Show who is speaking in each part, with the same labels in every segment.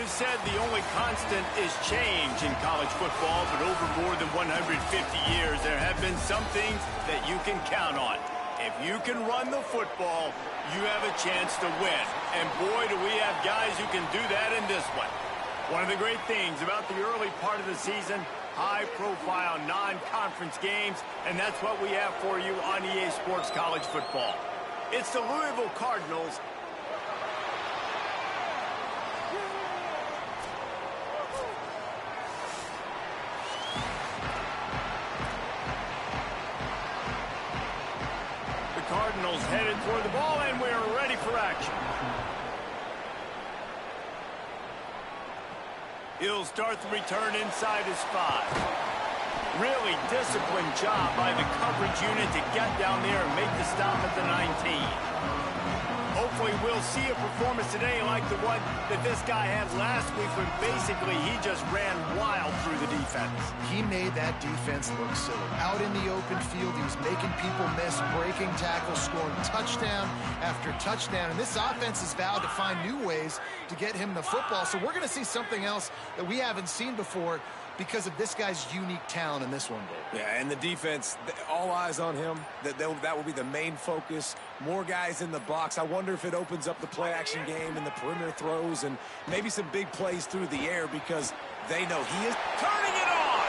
Speaker 1: always said the only constant is change in college football, but over more than 150 years, there have been some things that you can count on. If you can run the football, you have a chance to win. And boy, do we have guys who can do that in this one. One of the great things about the early part of the season, high-profile non-conference games, and that's what we have for you on EA Sports College Football. It's the Louisville Cardinals. Cardinals headed toward the ball, and we're ready for action. He'll start the return inside his 5. Really disciplined job by the coverage unit to get down there and make the stop at the 19. Hopefully we'll see a performance today like the one that this guy had last week when basically he just ran wild through the defense.
Speaker 2: He made that defense look silly. Out in the open field, he was making people miss, breaking tackles, scoring touchdown after touchdown. And this offense has vowed to find new ways to get him the football. So we're going to see something else that we haven't seen before because of this guy's unique talent in this one, Dave.
Speaker 3: Yeah, and the defense, all eyes on him. That will be the main focus. More guys in the box. I wonder if it opens up the play-action game and the perimeter throws and maybe some big plays through the air because they know he is
Speaker 1: turning it on.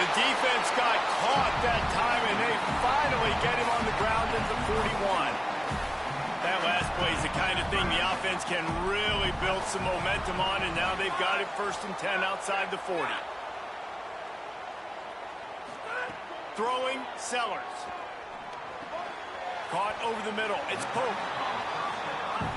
Speaker 1: The defense got caught that time, and they finally get him on the ground at the 41. That last play is the kind of thing the offense can really build some momentum on, and now they've got it 1st and 10 outside the 40. Throwing, Sellers. Caught over the middle. It's Pope.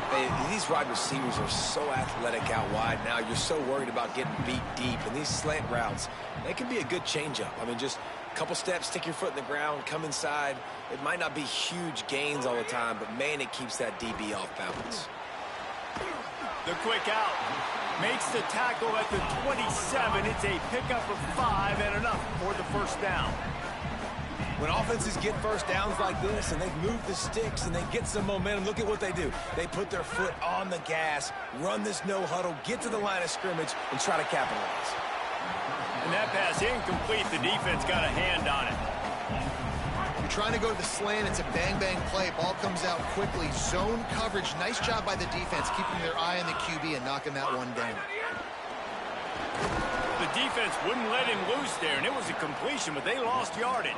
Speaker 3: Hey, these wide receivers are so athletic out wide now. You're so worried about getting beat deep. And these slant routes, they can be a good changeup. I mean, just a couple steps, stick your foot in the ground, come inside. It might not be huge gains all the time, but, man, it keeps that DB off balance.
Speaker 1: The quick out makes the tackle at the 27. It's a pickup of 5 and enough for the first down.
Speaker 3: When offenses get first downs like this and they've moved the sticks and they get some momentum, look at what they do. They put their foot on the gas, run this no huddle, get to the line of scrimmage, and try to capitalize.
Speaker 1: And that pass incomplete. The defense got a hand on it.
Speaker 2: You're trying to go to the slant. It's a bang-bang play. Ball comes out quickly. Zone coverage. Nice job by the defense, keeping their eye on the QB and knocking that one down.
Speaker 1: The defense wouldn't let him loose there, and it was a completion, but they lost yardage.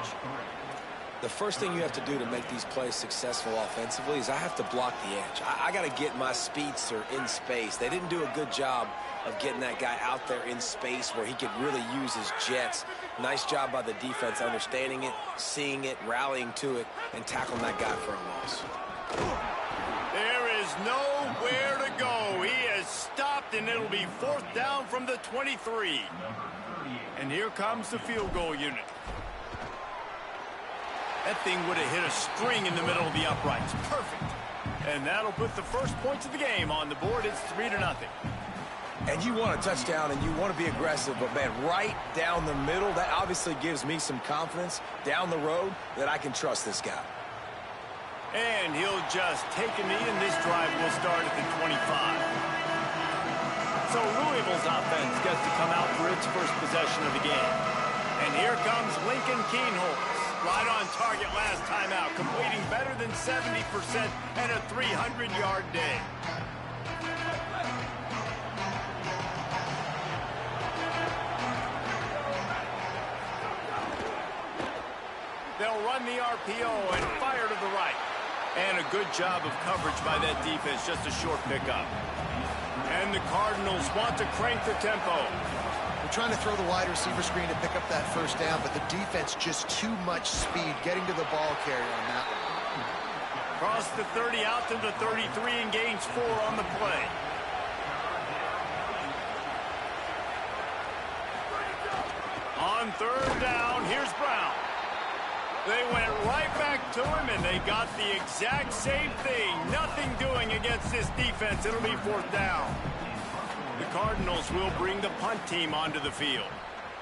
Speaker 3: The first thing you have to do to make these plays successful offensively is I have to block the edge. I got to get my speedster in space. They didn't do a good job of getting that guy out there in space where he could really use his jets. Nice job by the defense understanding it, seeing it, rallying to it, and tackling that guy for a loss.
Speaker 1: There is nowhere to go. He has stopped, and it'll be 4th down from the 23. And here comes the field goal unit. That thing would have hit a string in the middle of the uprights. Perfect. And that'll put the first points of the game on the board. It's 3-0.
Speaker 3: And you want a touchdown and you want to be aggressive, but, man, right down the middle, that obviously gives me some confidence down the road that I can trust this guy.
Speaker 1: And he'll just take a knee, and this drive will start at the 25. So Louisville's offense gets to come out for its first possession of the game. And here comes Lincoln Keenholz. Right on target last time out, completing better than 70% and a 300-yard day. They'll run the RPO and fire to the right. And a good job of coverage by that defense, just a short pickup. And the Cardinals want to crank the tempo.
Speaker 2: They're trying to throw the wide receiver screen to pick up that first down, but the defense just too much speed getting to the ball carrier on that one.
Speaker 1: Across the 30 out to the 33 and gains 4 on the play. On 3rd down, here's Brown. They went right back to him, and they got the exact same thing. Nothing doing against this defense. It'll be 4th down. The Cardinals will bring the punt team onto the field.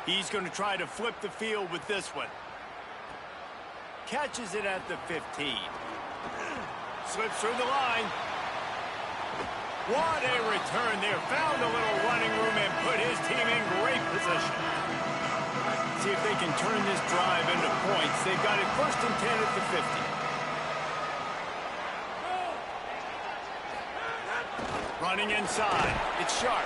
Speaker 1: He's going to try to flip the field with this one. Catches it at the 15. Slips through the line. What a return there. Found a little running room and put his team in great position. See if they can turn this drive into points. They've got it 1st and 10 at the 50. Running inside. It's Sharp.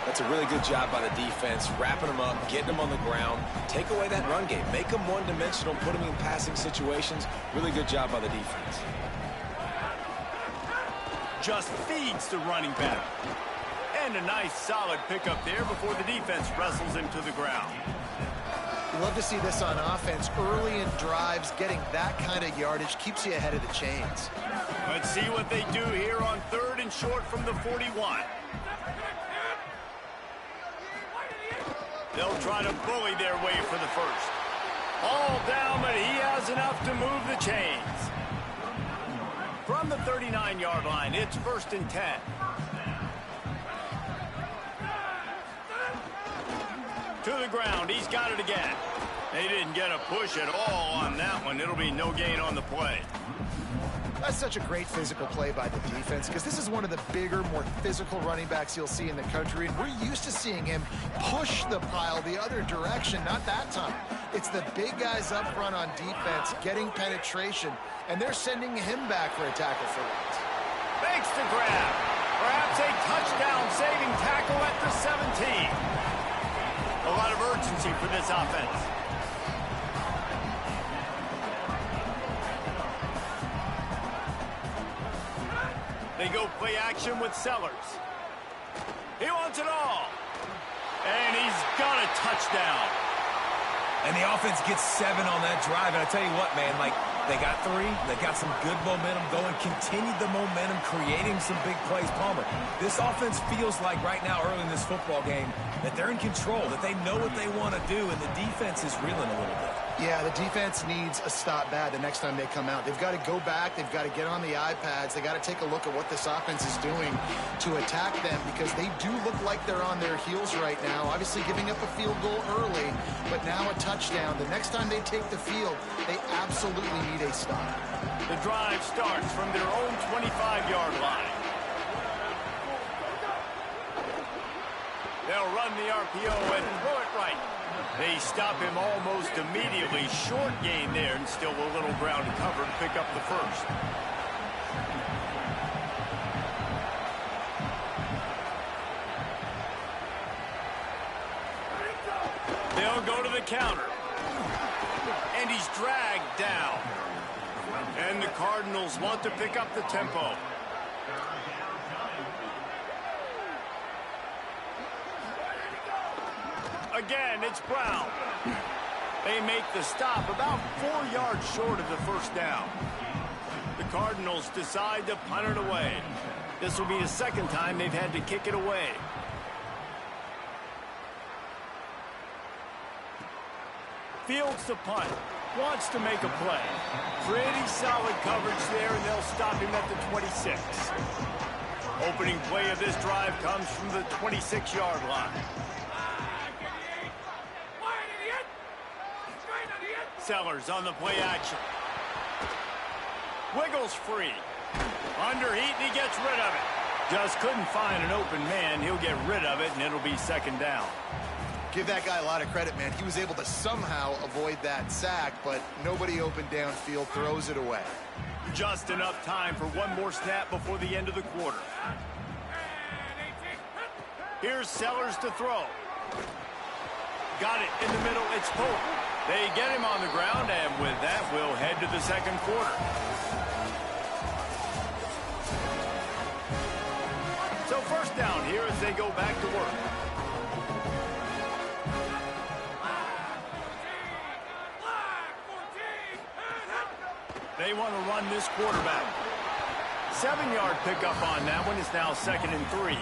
Speaker 3: That's a really good job by the defense, wrapping them up, getting them on the ground. Take away that run game. Make them one-dimensional, put them in passing situations. Really good job by the defense.
Speaker 1: Just feeds the running back. And a nice solid pickup there before the defense wrestles him to the ground.
Speaker 2: You love to see this on offense. Early in drives, getting that kind of yardage keeps you ahead of the chains.
Speaker 1: Let's see what they do here on 3rd and short from the 41. They'll try to bully their way for the first. All down, but he has enough to move the chains. From the 39-yard line, it's 1st and 10. To the ground, he's got it again. They didn't get a push at all on that one. It'll be no gain on the play.
Speaker 2: That's such a great physical play by the defense because this is one of the bigger, more physical running backs you'll see in the country, and we're used to seeing him push the pile the other direction. Not that time. It's the big guys up front on defense getting penetration, and they're sending him back for a tackle for once.
Speaker 1: Makes the grab. Perhaps a touchdown-saving tackle at the 17. A lot of urgency for this offense. They go play action with Sellers. He wants it all. And he's got a touchdown.
Speaker 3: And the offense gets 7 on that drive. And I tell you what, man, like, they got 3. They got some good momentum going. Continued the momentum, creating some big plays. Palmer, this offense feels like right now, early in this football game, that they're in control, that they know what they want to do, and the defense is reeling a little bit.
Speaker 2: Yeah, the defense needs a stop bad the next time they come out. They've got to go back. They've got to get on the iPads. They got to take a look at what this offense is doing to attack them because they do look like they're on their heels right now. Obviously giving up a field goal early, but now a touchdown. The next time they take the field, they absolutely need a stop.
Speaker 1: The drive starts from their own 25-yard line. They'll run the RPO and throw it right. They stop him almost immediately. Short gain there and still a little ground to cover to pick up the first. They'll go to the counter. And he's dragged down. And the Cardinals want to pick up the tempo. Again, it's Brown. They make the stop about 4 yards short of the first down. The Cardinals decide to punt it away. This will be the second time they've had to kick it away. Fields the punt. Wants to make a play. Pretty solid coverage there, and they'll stop him at the 26. Opening play of this drive comes from the 26-yard line. Sellers on the play action. Wiggles free. Under heat, and he gets rid of it. Just couldn't find an open man. He'll get rid of it, and it'll be second down.
Speaker 2: Give that guy a lot of credit, man. He was able to somehow avoid that sack, but nobody open downfield, throws it away.
Speaker 1: Just enough time for one more snap before the end of the quarter. Here's Sellers to throw. Got it in the middle. It's Pope. They get him on the ground, and with that, we'll head to the second quarter. So first down here as they go back to work. They want to run this quarterback. 7-yard pickup on that one. It's now 2nd and 3.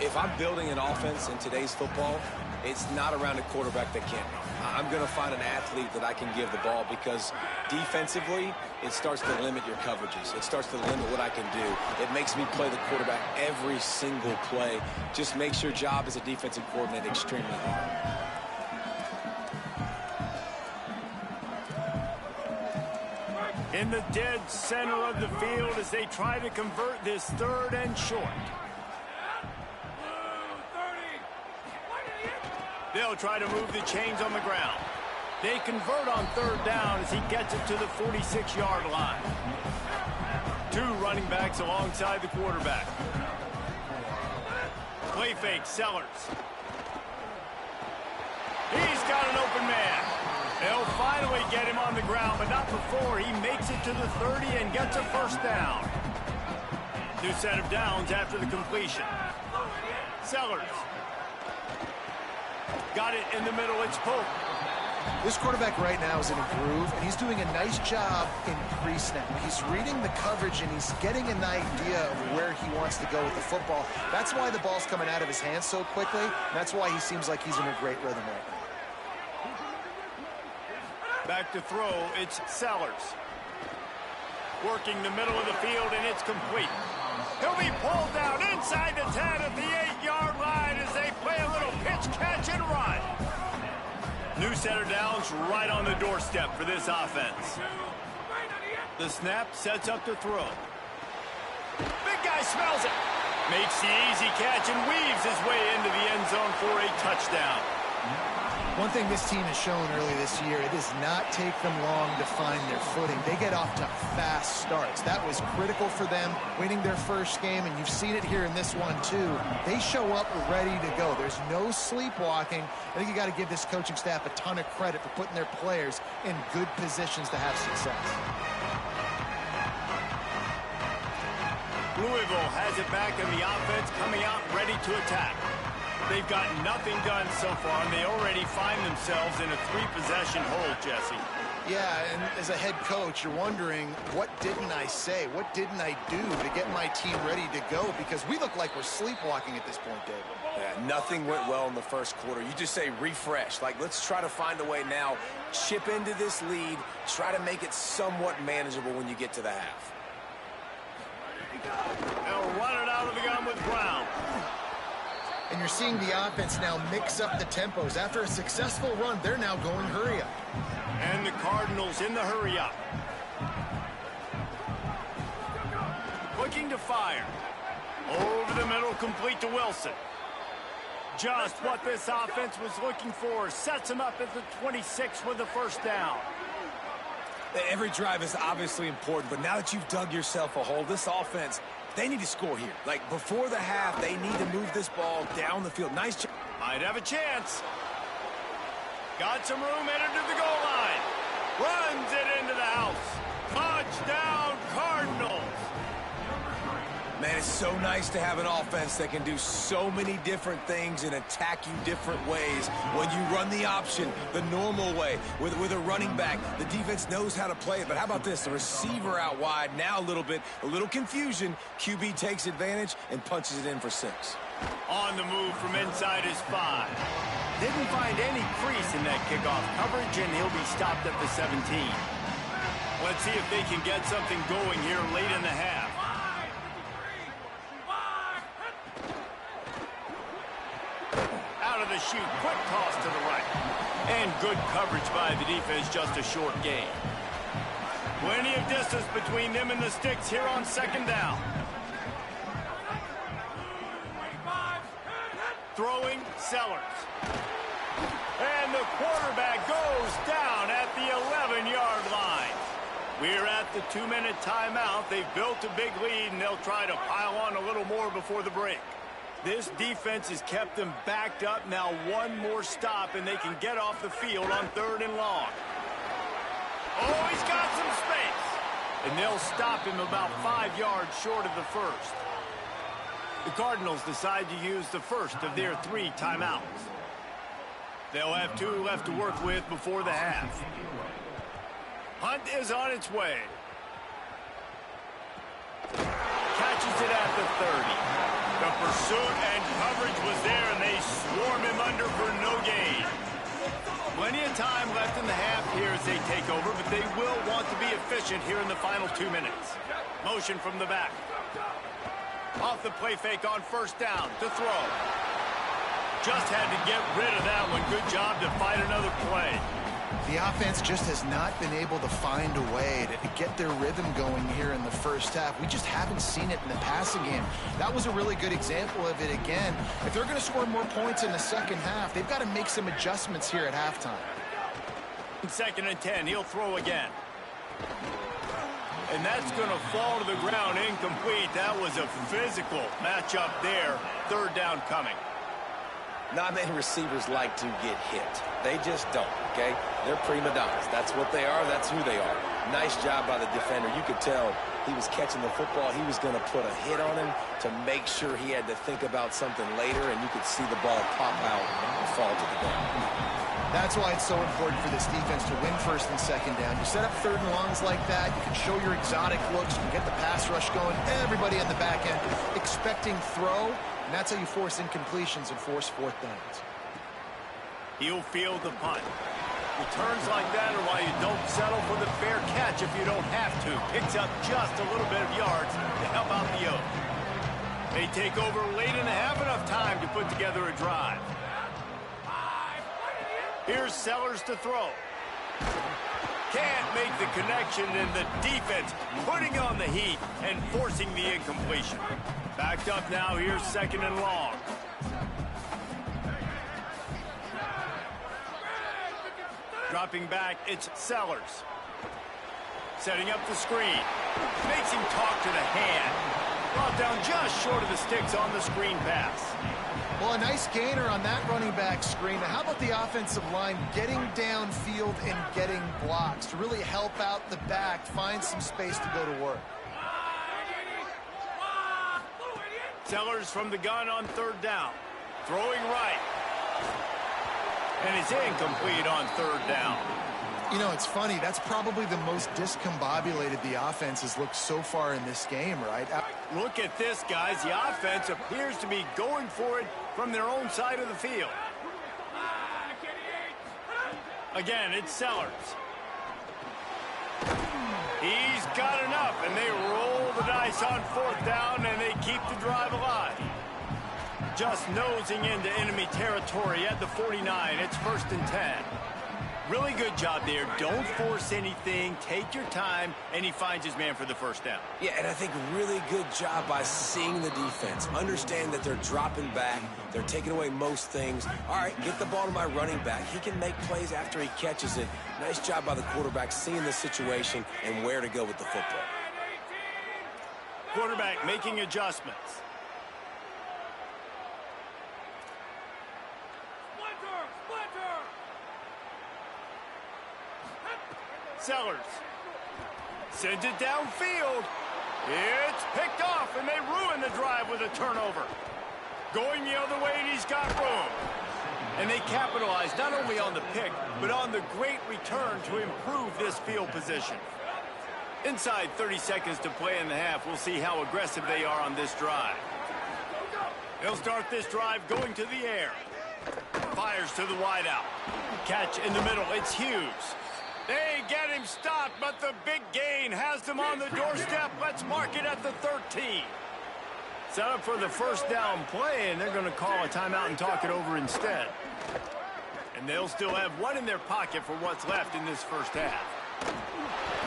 Speaker 3: If I'm building an offense in today's football, it's not around a quarterback that can't run. I'm going to find an athlete that I can give the ball because defensively, it starts to limit your coverages. It starts to limit what I can do. It makes me play the quarterback every single play. Just makes your job as a defensive coordinator extremely hard.
Speaker 1: In the dead center of the field as they try to convert this 3rd and short. They'll try to move the chains on the ground. They convert on 3rd down as he gets it to the 46-yard line. 2 running backs alongside the quarterback. Play fake, Sellers. He's got an open man. They'll finally get him on the ground, but not before he makes it to the 30 and gets a 1st down. New set of downs after the completion. Sellers. Got it in the middle. It's Pope.
Speaker 2: This quarterback right now is in a groove, and he's doing a nice job in pre-snap. He's reading the coverage, and he's getting an idea of where he wants to go with the football. That's why the ball's coming out of his hands so quickly, and that's why he seems like he's in a great rhythm right now.
Speaker 1: Back to throw, it's Sellers. Working the middle of the field, and it's complete. He'll be pulled down inside the 10 at the 8-yard line as they play a little pitch, catch, and run. New set of downs right on the doorstep for this offense. The snap sets up the throw. Big guy smells it. Makes the easy catch and weaves his way into the end zone for a touchdown.
Speaker 2: One thing this team has shown early this year, it does not take them long to find their footing. They get off to fast starts. That was critical for them, winning their first game, and you've seen it here in this one too. They show up ready to go. There's no sleepwalking. I think you got to give this coaching staff a ton of credit for putting their players in good positions to have success.
Speaker 1: Louisville has it back in the offense, coming out ready to attack. They've got nothing done so far, and they already find themselves in a 3-possession hole, Jesse.
Speaker 2: Yeah, and as a head coach, you're wondering, what didn't I say? What didn't I do to get my team ready to go? Because we look like we're sleepwalking at this point, David.
Speaker 3: Yeah, nothing went well in the first quarter. You just say refresh. Like, let's try to find a way now. Chip into this lead. Try to make it somewhat manageable when you get to the half.
Speaker 1: They'll run it out of the gun with Brown.
Speaker 2: And you're seeing the offense now mix up the tempos. After a successful run, they're now going hurry up.
Speaker 1: And the Cardinals in the hurry up. Looking to fire. Over the middle, complete to Wilson. Just what this offense was looking for. Sets him up at the 26 with the 1st down.
Speaker 3: Every drive is obviously important, but now that you've dug yourself a hole, this offense, they need to score here. Like, before the half, they need to move this ball down the field. Nice job.
Speaker 1: Might have a chance. Got some room, headed to the goal line. Runs it into the house. Touchdown, Cardinals.
Speaker 3: Man, it's so nice to have an offense that can do so many different things and attack you different ways. When you run the option, the normal way, with a running back, the defense knows how to play it. But how about this? The receiver out wide, now a little confusion. QB takes advantage and punches it in for 6.
Speaker 1: On the move from inside his 5. Didn't find any crease in that kickoff coverage, and he'll be stopped at the 17. Let's see if they can get something going here late in the half. Out of the chute, quick toss to the right. And good coverage by the defense, just a short gain. Plenty of distance between them and the sticks here on 2nd down. Throwing, Sellers. And the quarterback goes down at the 11-yard line. We're at the 2-minute timeout. They've built a big lead, and they'll try to pile on a little more before the break. This defense has kept them backed up. Now one more stop, and they can get off the field on 3rd and long. Oh, he's got some space. And they'll stop him about 5 yards short of the 1st. The Cardinals decide to use the first of their 3 timeouts. They'll have 2 left to work with before the half. Hunt is on its way. Catches it at the 30. The pursuit and coverage was there, and they swarm him under for no gain. Plenty of time left in the half here as they take over, but they will want to be efficient here in the final 2 minutes. Motion from the back. Off the play fake on 1st down to throw. Just had to get rid of that one. Good job to fight another play.
Speaker 2: The The offense just has not been able to find a way to get their rhythm going here in the first half. We just haven't seen it in the passing game. That was a really good example of it again. If they're going to score more points in the second half, they've got to make some adjustments here at halftime.
Speaker 1: 2nd and 10, he'll throw again. And that's going to fall to the ground incomplete. That was a physical matchup there. 3rd down coming.
Speaker 3: Not many receivers like to get hit. They just don't, okay? They're prima donnas. That's what they are. That's who they are. Nice job by the defender. You could tell he was catching the football. He was going to put a hit on him to make sure he had to think about something later, and you could see the ball pop out and fall to the ground.
Speaker 2: That's why it's so important for this defense to win 1st and 2nd down. You set up 3rd and longs like that. You can show your exotic looks. You can get the pass rush going. Everybody on the back end expecting throw. And that's how you force incompletions and force 4th downs.
Speaker 1: He'll field the punt. Returns like that are why you don't settle for the fair catch if you don't have to. Picks up just a little bit of yards to help out the Oak. They take over late and have enough time to put together a drive. Here's Sellers to throw. Can't make the connection, and the defense putting on the heat and forcing the incompletion. Backed up now, here's 2nd and long. Dropping back, it's Sellers. Setting up the screen. Makes him talk to the hand. Brought down just short of the sticks on the screen pass.
Speaker 2: Well, a nice gainer on that running back screen. Now, how about the offensive line getting downfield and getting blocks to really help out the back, find some space to go to work?
Speaker 1: Sellers from the gun on 3rd down. Throwing right. And it's incomplete on 3rd down.
Speaker 2: You know, it's funny. That's probably the most discombobulated the offense has looked so far in this game, right?
Speaker 1: Look at this, guys. The offense appears to be going for it from their own side of the field. Again, it's Sellers. He's got enough, and they roll the dice on 4th down, and they keep the drive alive. Just nosing into enemy territory at the 49. It's 1st and 10. Really good job there. Don't force anything. Take your time, and he finds his man for the 1st down.
Speaker 3: Yeah, and I think really good job by seeing the defense. Understand that they're dropping back. They're taking away most things. All right, get the ball to my running back. He can make plays after he catches it. Nice job by the quarterback seeing the situation and where to go with the football.
Speaker 1: Quarterback making adjustments. Sellers sends it downfield. It's picked off, and they ruin the drive with a turnover. Going the other way, and he's got room. And they capitalize not only on the pick, but on the great return to improve this field position. Inside 30 seconds to play in the half. We'll see how aggressive they are on this drive. They'll start this drive going to the air. Fires to the wideout. Catch in the middle. It's Hughes. They get him stopped, but the big gain has them on the doorstep. Let's mark it at the 13. Set up for the 1st down play, and they're going to call a timeout and talk it over instead. And they'll still have one in their pocket for what's left in this 1st half.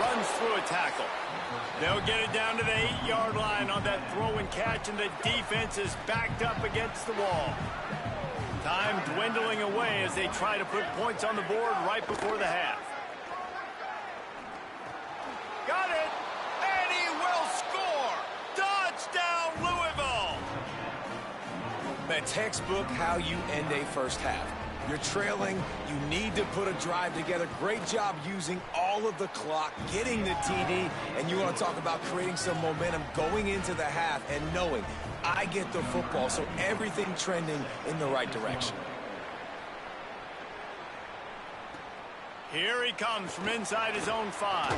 Speaker 1: Runs through a tackle. They'll get it down to the 8-yard line on that throw and catch, and the defense is backed up against the wall. Time dwindling away as they try to put points on the board right before the half. Got it, and he will score! Touchdown, Louisville!
Speaker 3: The textbook how you end a 1st half. You're trailing. You need to put a drive together. Great job using all of the clock, getting the TD, and you want to talk about creating some momentum going into the half and knowing I get the football, so everything trending in the right direction.
Speaker 1: Here he comes from inside his own 5.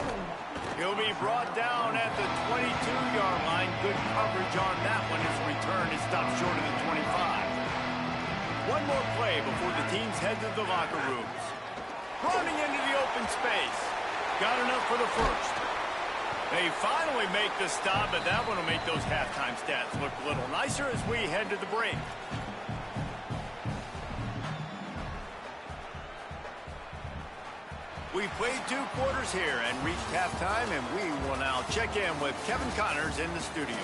Speaker 1: He'll be brought down at the 22-yard line. Good coverage on that one. His return is stopped short of the 25. One more play before the teams head to the locker rooms. Running into the open space. Got enough for the 1st. They finally make the stop, but that one will make those halftime stats look a little nicer as we head to the break. We've played 2 quarters here and reached halftime, and we will now check in with Kevin Connors in the studio.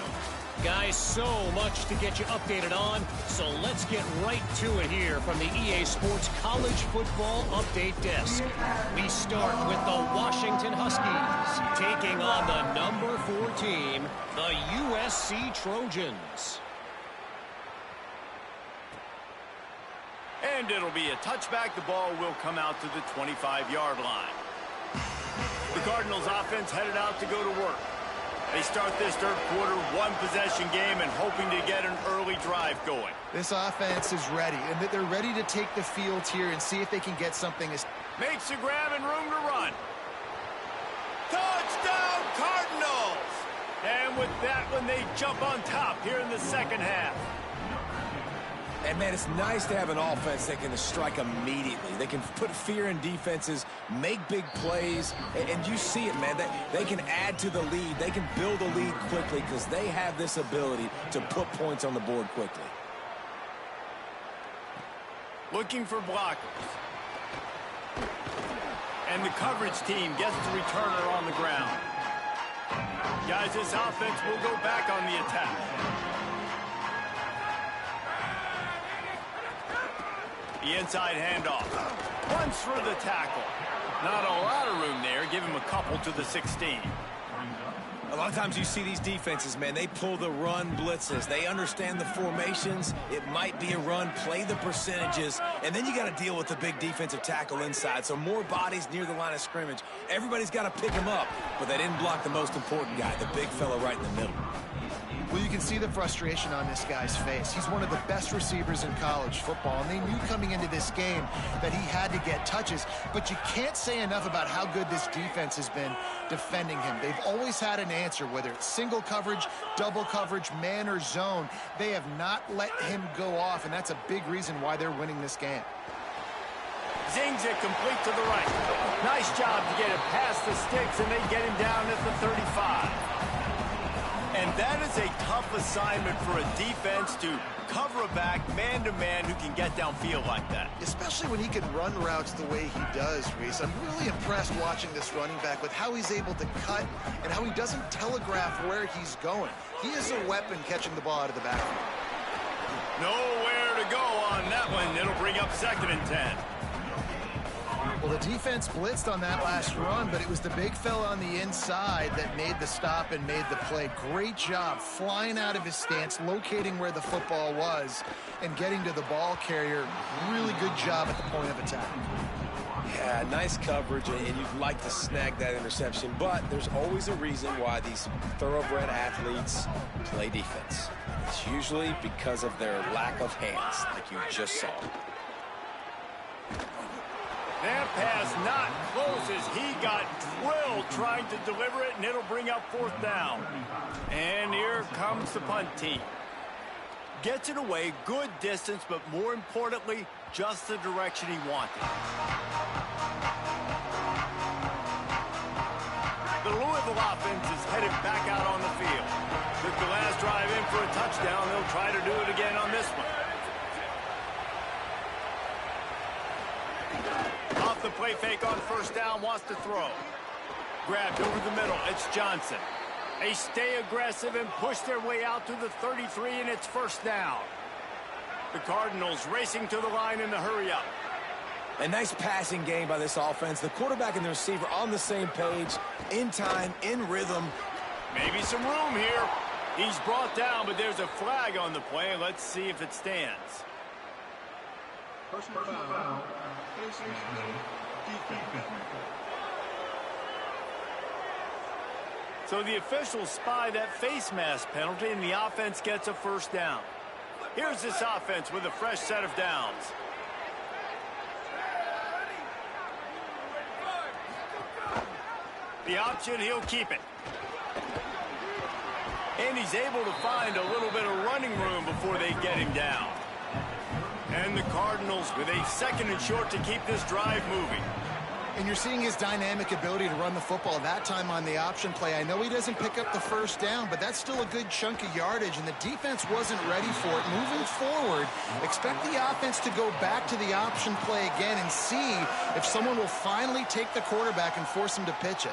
Speaker 4: Guys, so much to get you updated on, so let's get right to it here from the EA Sports College Football Update Desk. We start with the Washington Huskies taking on the number 4 team, the USC Trojans.
Speaker 1: And it'll be a touchback. The ball will come out to the 25-yard line. The Cardinals offense headed out to go to work. They start this third quarter, 1-possession game, and hoping to get an early drive going.
Speaker 2: This offense is ready, and they're ready to take the field here and see if they can get something.
Speaker 1: Makes a grab and room to run. Touchdown, Cardinals! And with that one, they jump on top here in the second half.
Speaker 3: And, man, it's nice to have an offense that can strike immediately. They can put fear in defenses, make big plays, and you see it, man. They can add to the lead. They can build a lead quickly because they have this ability to put points on the board quickly.
Speaker 1: Looking for blockers. And the coverage team gets the returner on the ground. Guys, this offense will go back on the attack. The inside handoff. Runs for the tackle. Not a lot of room there. Give him a couple to the 16.
Speaker 3: A lot of times you see these defenses, man, they pull the run blitzes. They understand the formations. It might be a run, play the percentages, and then you got to deal with the big defensive tackle inside. So more bodies near the line of scrimmage. Everybody's got to pick him up, but they didn't block the most important guy, the big fella right in the middle.
Speaker 2: Well, you can see the frustration on this guy's face. He's one of the best receivers in college football, and they knew coming into this game that he had to get touches, but you can't say enough about how good this defense has been defending him. They've always had an answer, whether it's single coverage, double coverage, man or zone. They have not let him go off, and that's a big reason why they're winning this game.
Speaker 1: Zings it complete to the right. Nice job to get it past the sticks, and they get him down at the 35. And that is a tough assignment for a defense to cover a back man-to-man who can get downfield like that.
Speaker 2: Especially when he can run routes the way he does, Reese. I'm really impressed watching this running back with how he's able to cut and how he doesn't telegraph where he's going. He is a weapon catching the ball out of the backfield.
Speaker 1: Nowhere to go on that one. It'll bring up 2nd and 10.
Speaker 2: Well, the defense blitzed on that last run, but it was the big fella on the inside that made the stop and made the play. Great job flying out of his stance, locating where the football was, and getting to the ball carrier. Really good job at the point of attack.
Speaker 3: Yeah, nice coverage, and you'd like to snag that interception, but there's always a reason why these thoroughbred athletes play defense. It's usually because of their lack of hands, like you just saw.
Speaker 1: That pass not close as he got drilled trying to deliver it, and it'll bring up 4th down. And here comes the punt team. Gets it away, good distance, but more importantly, just the direction he wanted. The Louisville offense is headed back out on the field. Took the last drive in for a touchdown. They'll try to do it again on this one. Off the play fake on 1st down, wants to throw. Grabbed over the middle, it's Johnson. They stay aggressive and push their way out to the 33, and it's 1st down. The Cardinals racing to the line in the hurry-up.
Speaker 3: A nice passing game by this offense. The quarterback and the receiver on the same page, in time, in rhythm.
Speaker 1: Maybe some room here. He's brought down, but there's a flag on the play. Let's see if it stands. Personal foul. So the officials spy that face mask penalty, and the offense gets a 1st down. Here's this offense with a fresh set of downs. The option, he'll keep it. And he's able to find a little bit of running room before they get him down. And the Cardinals with a 2nd and short to keep this drive moving.
Speaker 2: And you're seeing his dynamic ability to run the football, that time on the option play. I know he doesn't pick up the first down, but that's still a good chunk of yardage, and the defense wasn't ready for it. Moving forward, expect the offense to go back to the option play again and see if someone will finally take the quarterback and force him to pitch it.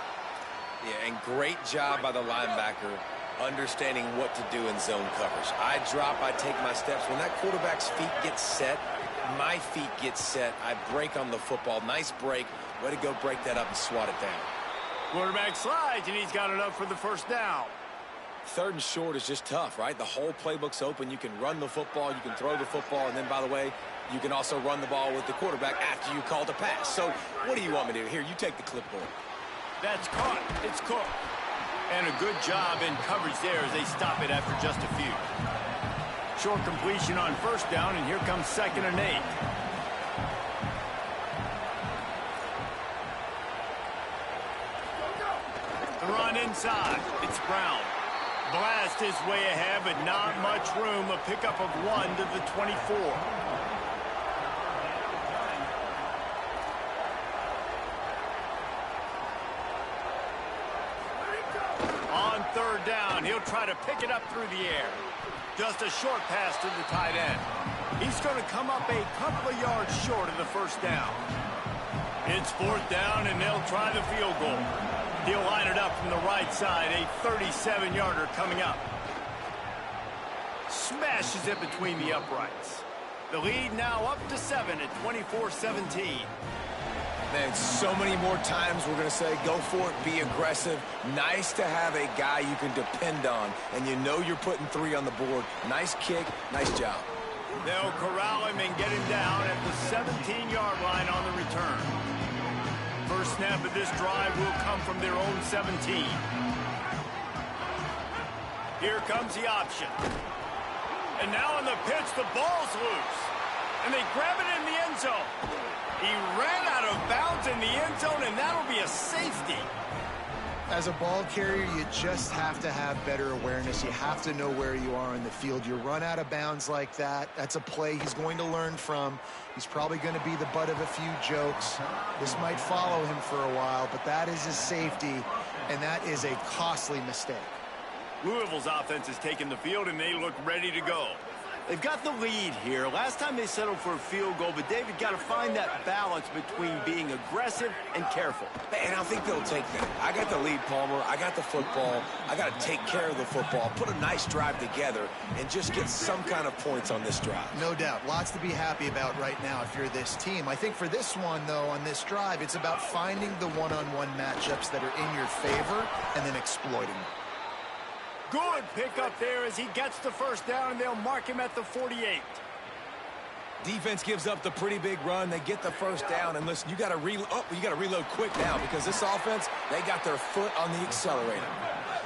Speaker 3: Yeah, and great job by the linebacker understanding what to do in zone coverage. I drop, I take my steps. When that quarterback's feet get set, my feet get set. I break on the football. Nice break. Way to go break that up and swat it down.
Speaker 1: Quarterback slides, and he's got it up for the first down.
Speaker 3: 3rd and short is just tough, right? The whole playbook's open. You can run the football, you can throw the football, and then, by the way, you can also run the ball with the quarterback after you call the pass. So what do you want me to do? Here, you take the clipboard.
Speaker 1: That's caught. It's Cook. And a good job in coverage there as they stop it after just a few. Short completion on first down, and here comes 2nd and 8. The run inside. It's Brown. Blast his way ahead, but not much room. A pickup of 1 to the 24. On 3rd down, he'll try to pick it up through the air. Just a short pass to the tight end. He's going to come up a couple of yards short of the first down. It's 4th down, and they'll try the field goal. He'll line it up from the right side, a 37-yarder coming up. Smashes it between the uprights. The lead now up to 7 at 24-17.
Speaker 3: Man, so many more times we're going to say, go for it, be aggressive. Nice to have a guy you can depend on, and you know you're putting 3 on the board. Nice kick, nice job.
Speaker 1: They'll corral him and get him down at the 17-yard line on the return. First snap of this drive will come from their own 17. Here comes the option. And now on the pitch, the ball's loose. And they grab it in the end zone. He ran out of bounds in the end zone, and that'll be a safety.
Speaker 2: As a ball carrier, you just have to have better awareness. You have to know where you are in the field. You run out of bounds like that, that's a play he's going to learn from. He's probably going to be the butt of a few jokes. This might follow him for a while, but that is his safety, and that is a costly mistake.
Speaker 1: Louisville's offense has taken the field, and they look ready to go. They've got the lead here. Last time they settled for a field goal, but David got to find that balance between being aggressive and careful.
Speaker 3: And I think they'll take that. I got the lead, Palmer. I got the football. I got to take care of the football, put a nice drive together, and just get some kind of points on this drive.
Speaker 2: No doubt. Lots to be happy about right now if you're this team. I think for this one, though, on this drive, it's about finding the one-on-one matchups that are in your favor and then exploiting them.
Speaker 1: Good pickup there as he gets the first down, and they'll mark him at the 48.
Speaker 3: Defense gives up the pretty big run. They get the first down, and listen, you got to reload quick now because this offense, they got their foot on the accelerator.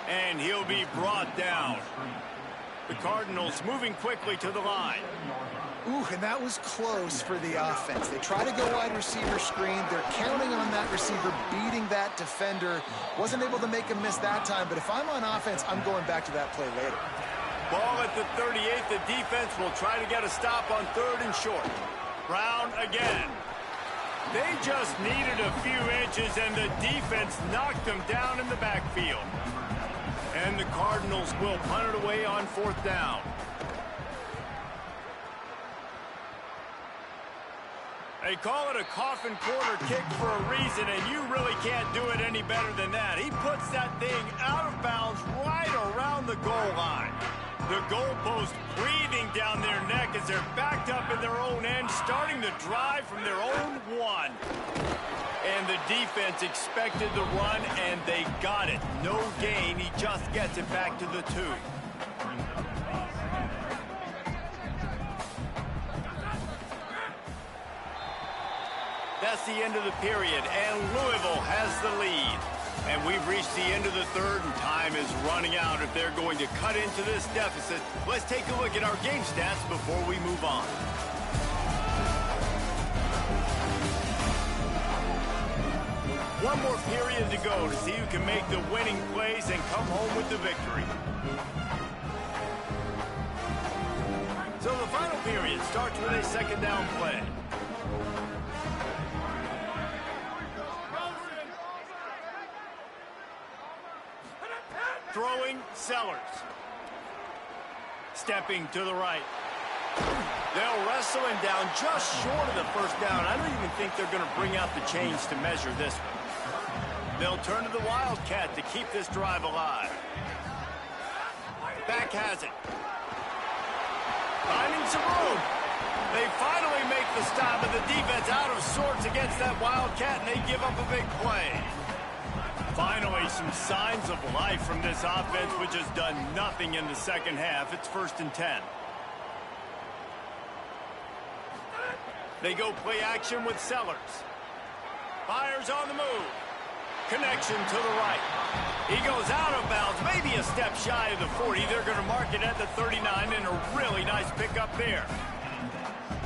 Speaker 1: And he'll be brought down. The Cardinals moving quickly to the line.
Speaker 2: Ooh, and that was close for the offense. They try to go wide receiver screen. They're counting on that receiver beating that defender. Wasn't able to make him miss that time, but if I'm on offense, I'm going back to that play later.
Speaker 1: Ball at the 38. The defense will try to get a stop on 3rd and short. Brown again. They just needed a few inches, and the defense knocked them down in the backfield. And the Cardinals will punt it away on 4th down. They call it a coffin corner kick for a reason, and you really can't do it any better than that. He puts that thing out of bounds right around the goal line. The goalpost breathing down their neck as they're backed up in their own end, starting to drive from their own 1. And the defense expected the run, and they got it. No gain. He just gets it back to the 2. That's the end of the period, and Louisville has the lead. And we've reached the end of the 3rd, and time is running out if they're going to cut into this deficit. Let's take a look at our game stats before we move on. One more period to go to see who can make the winning plays and come home with the victory. So the final period starts with a 2nd down play. Throwing, Sellers. Stepping to the right. They'll wrestle him down just short of the first down. I don't even think they're going to bring out the chains to measure this one. They'll turn to the Wildcat to keep this drive alive. Back has it. Finding some room. They finally make the stop, and the defense out of sorts against that Wildcat, and they give up a big play. Finally, some signs of life from this offense, which has done nothing in the second half. It's 1st and 10. They go play action with Sellers. Fires on the move. Connection to the right. He goes out of bounds, maybe a step shy of the 40. They're going to mark it at the 39, and a really nice pickup there.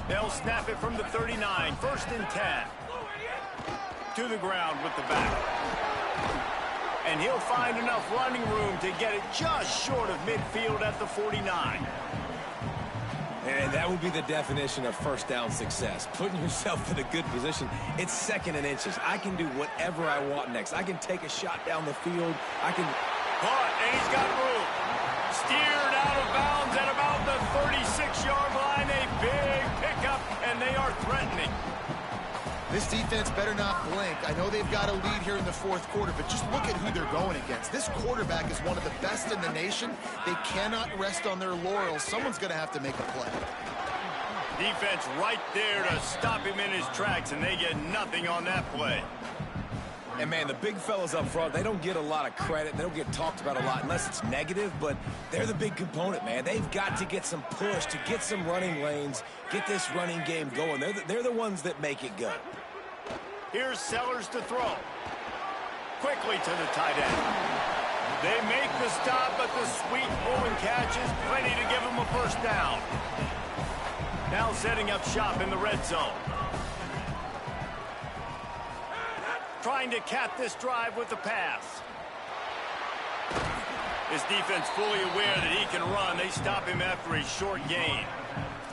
Speaker 1: They'll snap it from the 39, 1st and 10. To the ground with the back. And he'll find enough running room to get it just short of midfield at the 49.
Speaker 3: And that would be the definition of first down success. Putting yourself in a good position. It's 2nd and inches. I can do whatever I want next. I can take a shot down the field. I can...
Speaker 1: Caught, and he's got room. Steered out of bounds at about the 36-yard line. A big pickup, and they are threatening.
Speaker 2: This defense better not blink. I know they've got a lead here in the 4th quarter, but just look at who they're going against. This quarterback is one of the best in the nation. They cannot rest on their laurels. Someone's going to have to make a play.
Speaker 1: Defense right there to stop him in his tracks, and they get nothing on that play.
Speaker 3: And, man, the big fellas up front, they don't get a lot of credit. They don't get talked about a lot unless it's negative, but they're the big component, man. They've got to get some push, to get some running lanes, get this running game going. They're the ones that make it go.
Speaker 1: Here's Sellers to throw. Quickly to the tight end. They make the stop, but the sweet pulling catch is plenty to give them a first down. Now setting up shop in the red zone. Trying to cap this drive with the pass. This defense fully aware that he can run. They stop him after a short gain.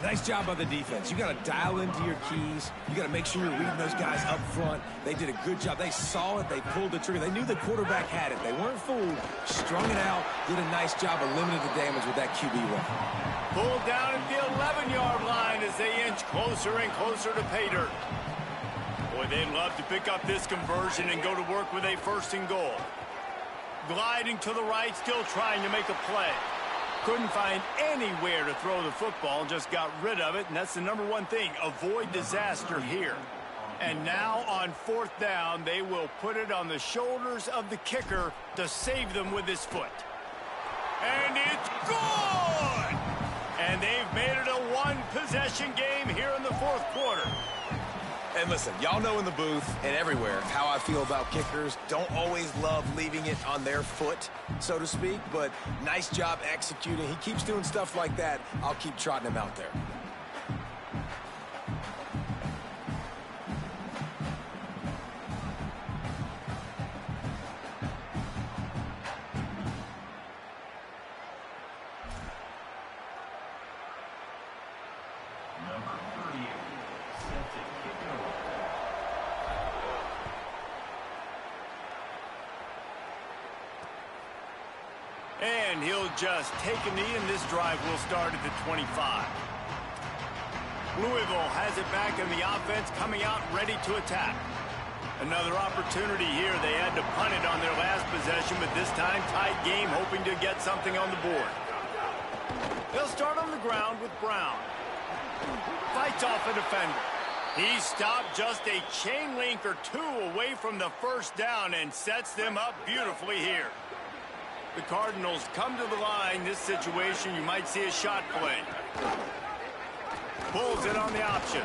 Speaker 3: Nice job by the defense. You got to dial into your keys. You got to make sure you're reading those guys up front. They did a good job. They saw it. They pulled the trigger. They knew the quarterback had it. They weren't fooled. Strung it out. Did a nice job of limiting the damage with that QB run.
Speaker 1: Pulled down at the 11-yard line as they inch closer and closer to pay dirt. Boy, they'd love to pick up this conversion and go to work with a 1st and goal. Gliding to the right, still trying to make a play. Couldn't find anywhere to throw the football, just got rid of it, and that's the #1 thing. Avoid disaster here. And now on 4th down, they will put it on the shoulders of the kicker to save them with his foot. And it's good! And they've made it a 1-possession game here in the 4th quarter.
Speaker 3: And listen, y'all know in the booth and everywhere how I feel about kickers. Don't always love leaving it on their foot, so to speak, but nice job executing. He keeps doing stuff like that. I'll keep trotting him out there.
Speaker 1: And he'll just take a knee, and this drive will start at the 25. Louisville has it back, and the offense coming out ready to attack. Another opportunity here. They had to punt it on their last possession, but this time tight game, hoping to get something on the board. They'll start on the ground with Brown. Fights off a defender. He stopped just a chain link or two away from the first down and sets them up beautifully here. The Cardinals come to the line. This situation, you might see a shot play. Pulls it on the option.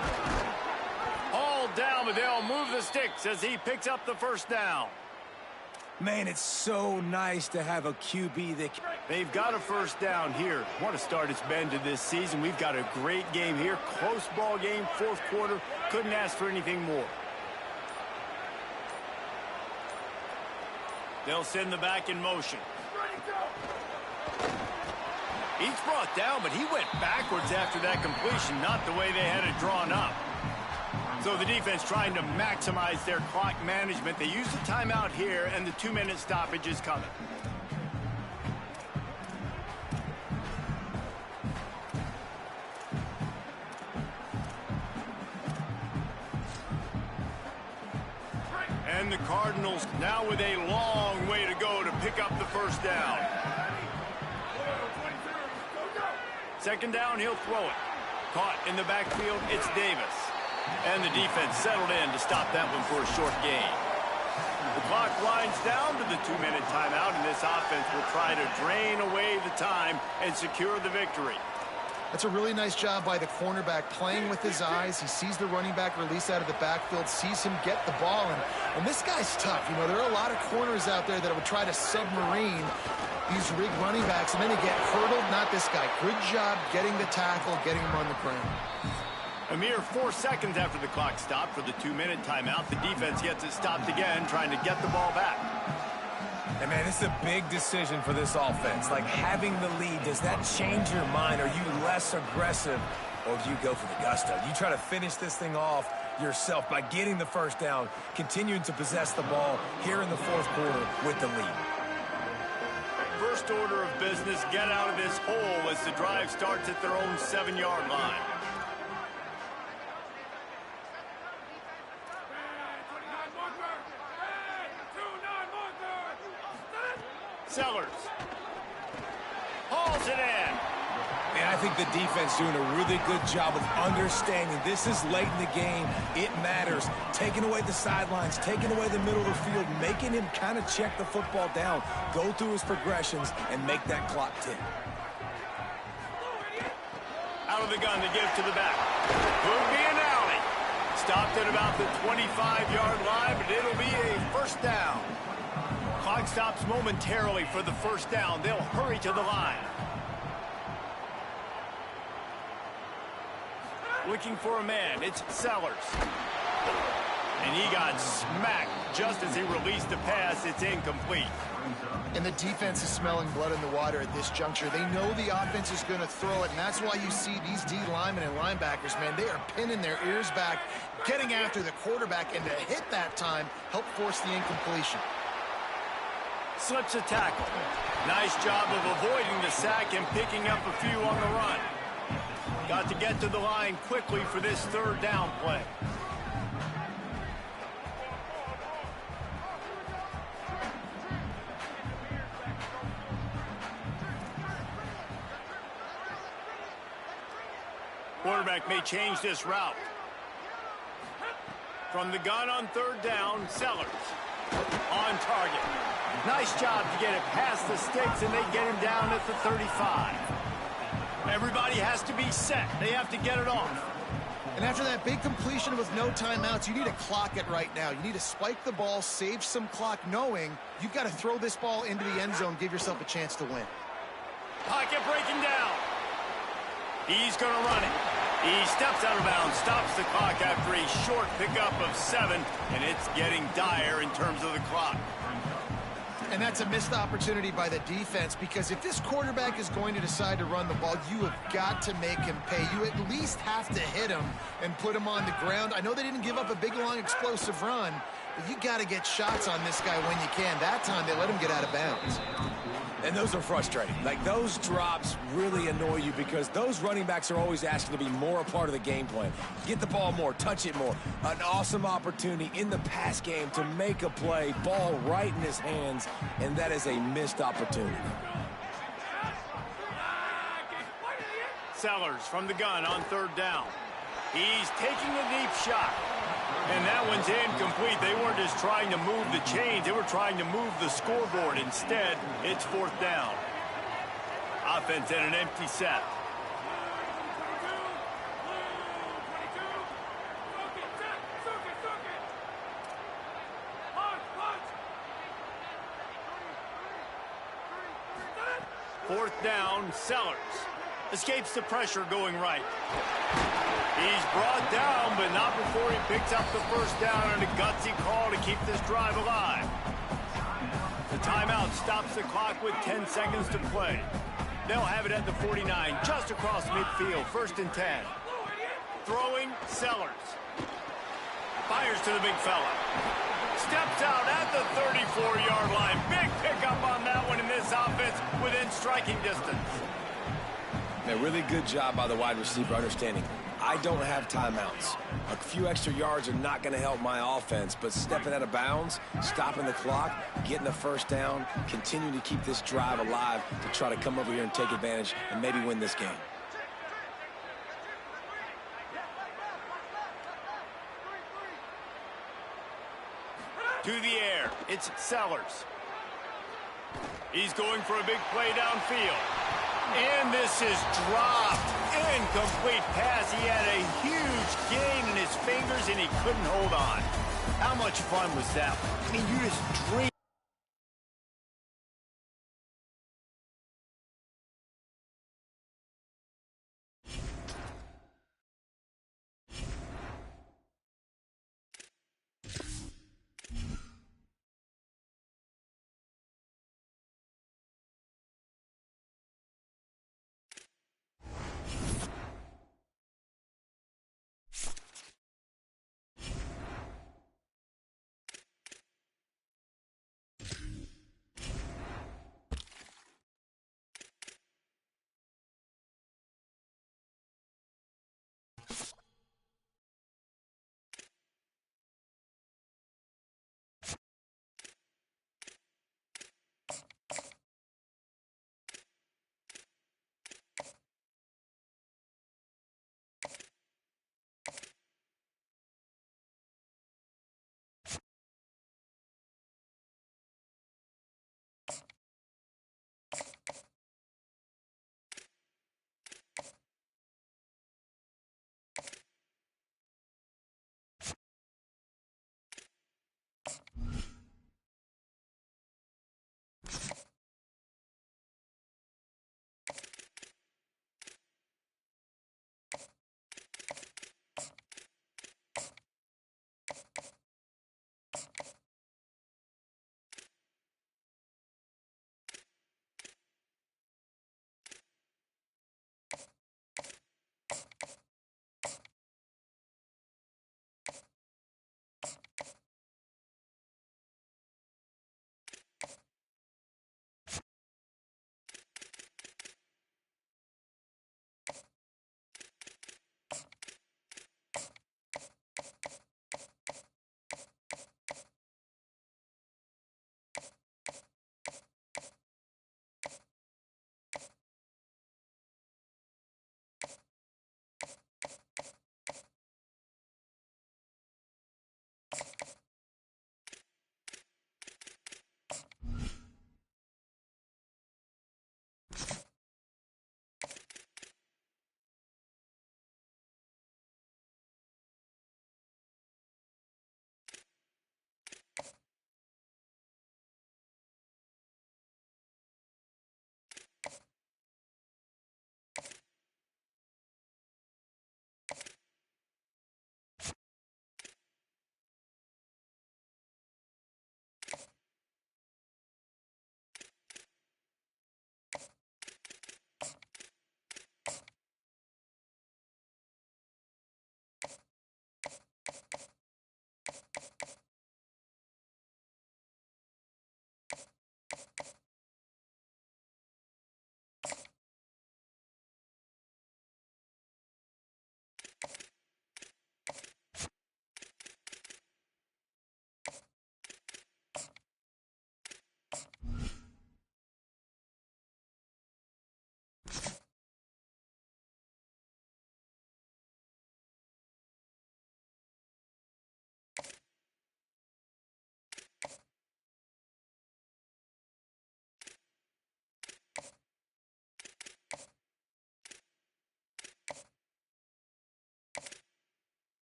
Speaker 1: Hauled down, but they'll move the sticks as he picks up the first down.
Speaker 3: Man, it's so nice to have a QB that...
Speaker 1: They've got a first down here. What a start it's been to this season. We've got a great game here. Close ball game, 4th quarter. Couldn't ask for anything more. They'll send the back in motion. He's brought down, but he went backwards after that completion, not the way they had it drawn up. So the defense trying to maximize their clock management. They use the timeout here, and the 2-minute stoppage is coming. Cardinals now with a long way to go to pick up the first down. Second down, he'll throw it. Caught in the backfield, it's Davis. And the defense settled in to stop that one for a short gain. The clock winds down to the 2-minute timeout, and this offense will try to drain away the time and secure the victory.
Speaker 2: That's a really nice job by the cornerback, playing with his eyes. He sees the running back release out of the backfield, sees him get the ball, and this guy's tough. You know, there are a lot of corners out there that would try to submarine these rig running backs, and then they get hurdled. Not this guy. Good job getting the tackle, getting him on the ground.
Speaker 1: A mere 4 seconds after the clock stopped for the 2-minute timeout, the defense gets it stopped again, trying to get the ball back.
Speaker 5: And man, it's a big decision for this offense. Like, having the lead, does that change your mind? Are you less aggressive, or do you go for the gusto? You try to finish this thing off yourself by getting the first down, continuing to possess the ball here in the fourth quarter with the lead.
Speaker 1: First order of business, get out of this hole as the drive starts at their own 7-yard line. Sellers hauls it in.
Speaker 5: And I think the defense doing a really good job of understanding this is late in the game. It matters. Taking away the sidelines, taking away the middle of the field, making him kind of check the football down, go through his progressions, and make that clock tick.
Speaker 1: Out of the gun to give to the back. Could be an alley. Stopped at about the 25-yard line, but it'll be a first down. Clock stops momentarily for the first down. They'll hurry to the line. Looking for a man. It's Sellers. And he got smacked just as he released the pass. It's incomplete.
Speaker 2: And the defense is smelling blood in the water at this juncture. They know the offense is going to throw it, and that's why you see these D linemen and linebackers, man, they are pinning their ears back, getting after the quarterback, and to hit that time, help force the incompletion.
Speaker 1: Slips a tackle. Nice job of avoiding the sack and picking up a few on the run. Got to get to the line quickly for this third down play. Quarterback may change this route. From the gun on third down, Sellers on target. Nice job to get it past the sticks, and they get him down at the 35. Everybody has to be set. They have to get it off.
Speaker 2: And after that big completion with no timeouts, you need to clock it right now. You need to spike the ball, save some clock, knowing you've got to throw this ball into the end zone, give yourself a chance to win.
Speaker 1: Pocket breaking down. He's going to run it. He steps out of bounds, stops the clock after a short pickup of 7, and it's getting dire in terms of the clock.
Speaker 2: And that's a missed opportunity by the defense, because if this quarterback is going to decide to run the ball, you have got to make him pay. You at least have to hit him and put him on the ground. I know they didn't give up a big, long, explosive run, but you got to get shots on this guy when you can. That time, they let him get out of bounds.
Speaker 5: And those are frustrating. Like, those drops really annoy you because those running backs are always asking to be more a part of the game plan. Get the ball more, touch it more. An awesome opportunity in the pass game to make a play, ball right in his hands, and that is a missed opportunity.
Speaker 1: Sellers from the gun on third down. He's taking a deep shot. And that one's incomplete. They weren't just trying to move the chains. They were trying to move the scoreboard. Instead, it's fourth down. Offense at an empty set. Fourth down, Sellers. Escapes the pressure going right. He's brought down, but not before he picks up the first down on a gutsy call to keep this drive alive. The timeout stops the clock with 10 seconds to play. They'll have it at the 49, just across midfield, 1st and 10. Throwing, Sellers. Fires to the big fella. Steps out at the 34-yard line. Big pickup on that one in this offense within striking distance.
Speaker 5: A really good job by the wide receiver understanding.
Speaker 3: I don't have timeouts. A few extra yards are not going to help my offense, but stepping out of bounds, stopping the clock, getting the first down, continuing to keep this drive alive to try to come over here and take advantage and maybe win this game.
Speaker 1: To the air, it's Sellers. He's going for a big play downfield. And this is dropped. Incomplete pass. He had a huge gain in his fingers, and he couldn't hold on. How much fun was that? I mean, you just dream.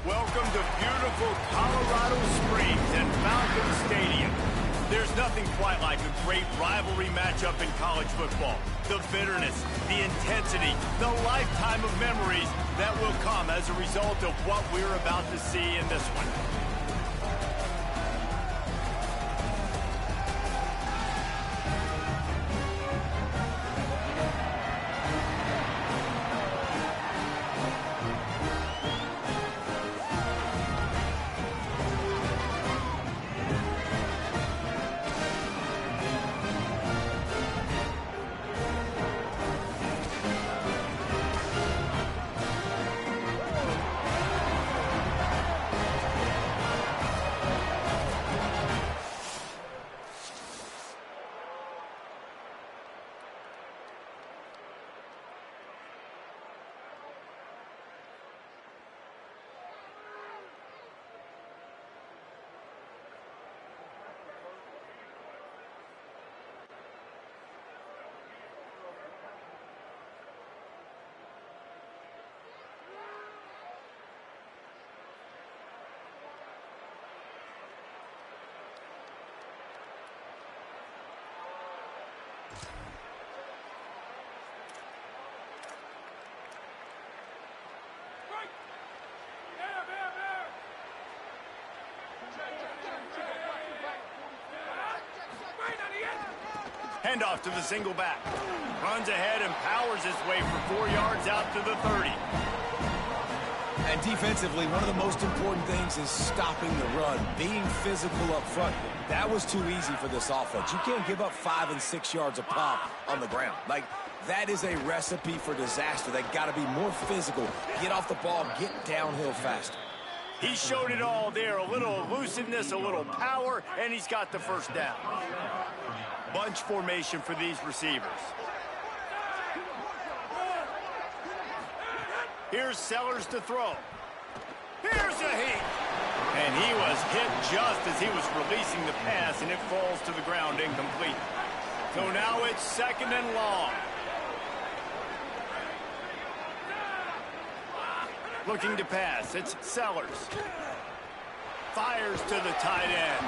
Speaker 1: Welcome to beautiful Colorado Springs and Falcon Stadium. There's nothing quite like a great rivalry matchup in college football. The bitterness, the intensity, the lifetime of memories that will come as a result of what we're about to see in this one. Handoff to the single back. Runs ahead and powers his way for 4 yards out to the 30.
Speaker 5: And defensively, one of the most important things is stopping the run, being physical up front. That was too easy for this offense. You can't give up 5 and 6 yards a pop on the ground. Like, that is a recipe for disaster. They got to be more physical, get off the ball, get downhill faster.
Speaker 1: He showed it all there, a little elusiveness, a little power, and he's got the first down. Bunch formation for these receivers. Here's Sellers to throw. Here's a hit. And he was hit just as he was releasing the pass, and it falls to the ground incomplete. So now it's second and long. Looking to pass, it's Sellers. Fires to the tight end.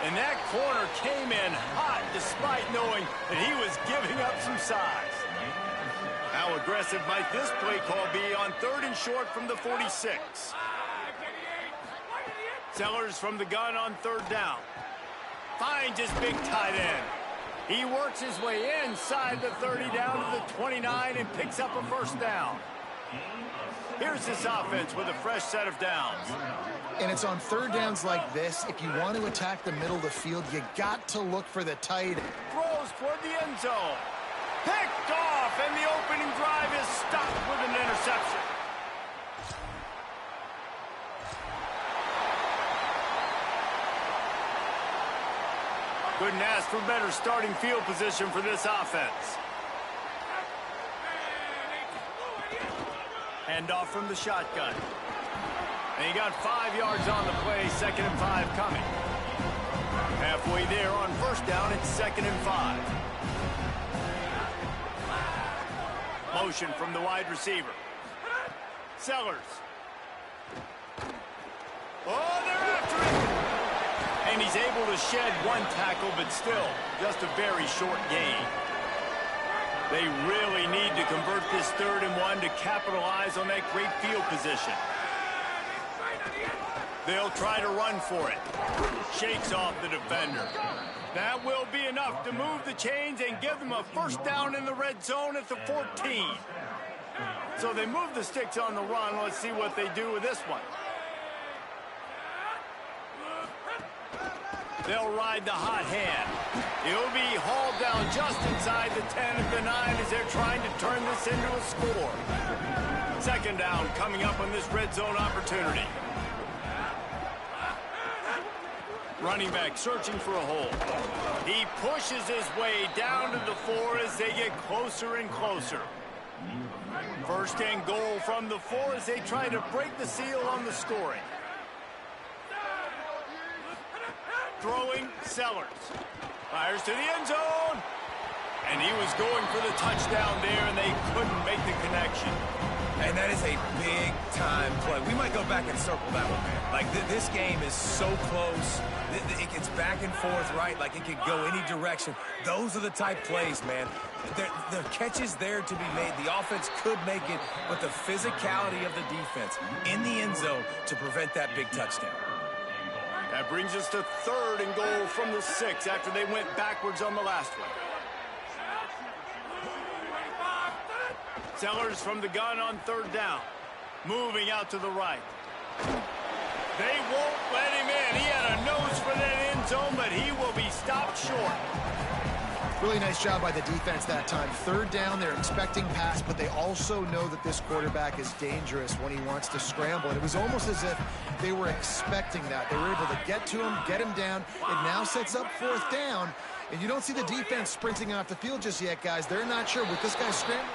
Speaker 1: And that corner came in hot despite knowing that he was giving up some size. How aggressive might this play call be on 3rd and short from the 46? Sellers from the gun on 3rd down. Finds his big tight end. He works his way inside the 30 down to the 29 and picks up a first down. Here's this offense with a fresh set of downs.
Speaker 2: And it's on 3rd downs like this. If you want to attack the middle of the field, you got to look for the tight end.
Speaker 1: Throws toward the end zone. Picked off, and the opening drive is stopped with an interception. Couldn't ask for better starting field position for this offense. Handoff from the shotgun. And he got 5 yards on the play, 2nd and 5 coming. Halfway there on 1st down, it's 2nd and 5. Motion from the wide receiver. Sellers. Oh, they're after him. And he's able to shed 1 tackle, but still just a very short gain. They really need to convert this 3rd and 1 to capitalize on that great field position. They'll try to run for it. Shakes off the defender. That will be enough to move the chains and give them a first down in the red zone at the 14. So they move the sticks on the run. Let's see what they do with this one. They'll ride the hot hand. He'll be hauled down just inside the 10 at the 9 as they're trying to turn this into a score. 2nd down coming up on this red zone opportunity. Running back searching for a hole. He pushes his way down to the 4 as they get closer and closer. 1st and goal from the 4 as they try to break the seal on the scoring. Throwing, Sellers. Fires to the end zone. And he was going for the touchdown there, and they couldn't make the connection.
Speaker 5: And that is a big-time play. We might go back and circle that one, man. Like, this game is so close. It gets back and forth, right? Like, it could go any direction. Those are the type plays, man. The catch is there to be made. The offense could make it, but the physicality of the defense in the end zone to prevent that big touchdown.
Speaker 1: That brings us to 3rd and goal from the 6 after they went backwards on the last one. Sellers from the gun on 3rd down. Moving out to the right. They won't let him in. He had a nose for that end zone, but he will be stopped short.
Speaker 2: Really nice job by the defense that time. 3rd down, they're expecting pass, but they also know that this quarterback is dangerous when he wants to scramble. And it was almost as if they were expecting that. They were able to get to him, get him down. It now sets up 4th down. And you don't see the defense sprinting off the field just yet, guys. They're not sure with this guy scrambling.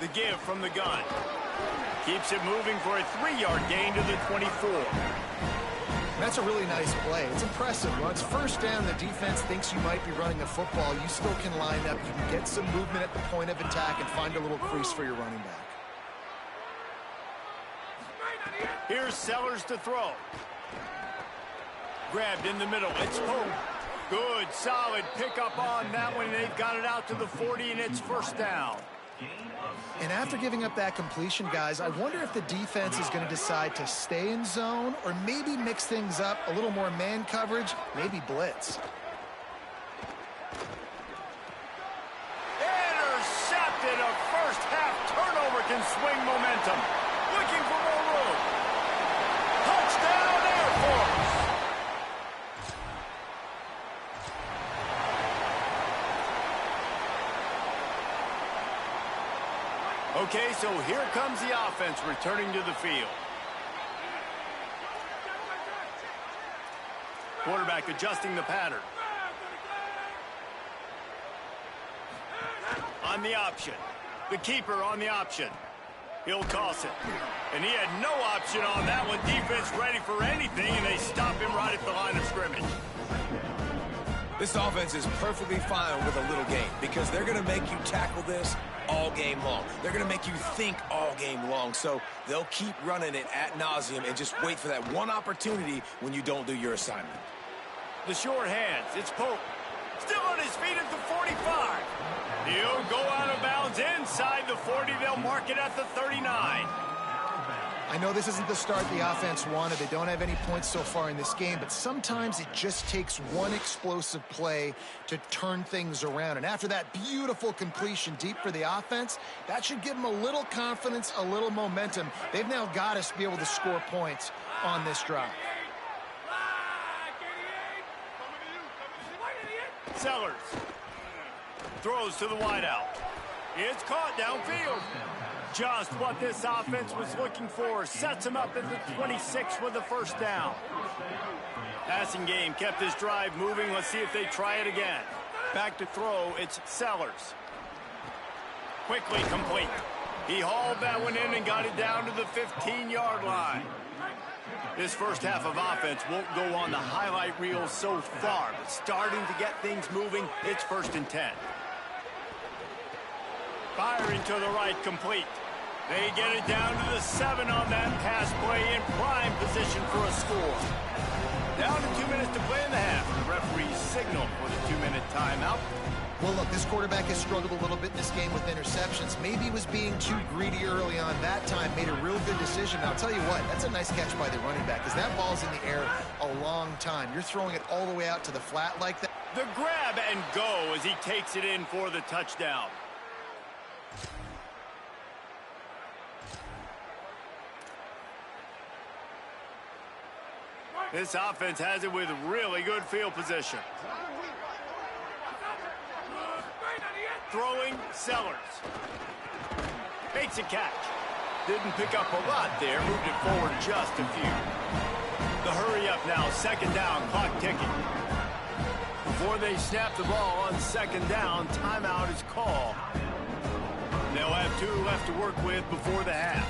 Speaker 1: The give from the gun. Keeps it moving for a 3-yard gain to the 24.
Speaker 2: That's a really nice play. It's impressive. When it's 1st down, the defense thinks you might be running a football. You still can line up. You can get some movement at the point of attack and find a little crease for your running back.
Speaker 1: Here's Sellers to throw. Grabbed in the middle. It's Hope. Good, solid pickup on that one. They've got it out to the 40, and it's 1st down.
Speaker 2: And after giving up that completion, guys, I wonder if the defense is going to decide to stay in zone or maybe mix things up, a little more man coverage, maybe blitz.
Speaker 1: Intercepted. A first-half turnover can swing momentum. Looking for more room. Touchdown, Air Force. Okay, so here comes the offense returning to the field. Quarterback adjusting the pattern. On the option. The keeper on the option. He'll toss it. And he had no option on that one. Defense ready for anything, and they stop him right at the line of scrimmage.
Speaker 5: This offense is perfectly fine with a little game because they're going to make you tackle this all game long. They're going to make you think all game long. So they'll keep running it ad nauseum and just wait for that one opportunity when you don't do your assignment.
Speaker 1: The short hands. It's Pope. Still on his feet at the 45. He'll go out of bounds inside the 40. They'll mark it at the 39.
Speaker 2: I know this isn't the start the offense wanted. They don't have any points so far in this game, but sometimes it just takes one explosive play to turn things around. And after that beautiful completion deep for the offense, that should give them a little confidence, a little momentum. They've now got us to be able to score points on this drive.
Speaker 1: Sellers throws to the wideout. It's caught downfield. Just what this offense was looking for. Sets him up at the 26 with the 1st down. Passing game kept this drive moving. Let's see if they try it again. Back to throw. It's Sellers. Quickly complete. He hauled that one in and got it down to the 15-yard line. This first half of offense won't go on the highlight reel so far, but starting to get things moving, it's 1st and 10. Firing to the right, complete. They get it down to the 7 on that pass play in prime position for a score. Down to 2 minutes to play in the half. The referee's signal for the 2-minute timeout.
Speaker 2: Well, look, this quarterback has struggled a little bit in this game with interceptions. Maybe he was being too greedy early on that time, made a real good decision. Now, I'll tell you what, that's a nice catch by the running back because that ball's in the air a long time. You're throwing it all the way out to the flat like that.
Speaker 1: The grab and go as he takes it in for the touchdown. This offense has it with really good field position. Throwing, Sellers. Makes a catch. Didn't pick up a lot there. Moved it forward just a few. The hurry up now. 2nd down. Clock ticking. Before they snap the ball on 2nd down, timeout is called. They'll have 2 left to work with before the half.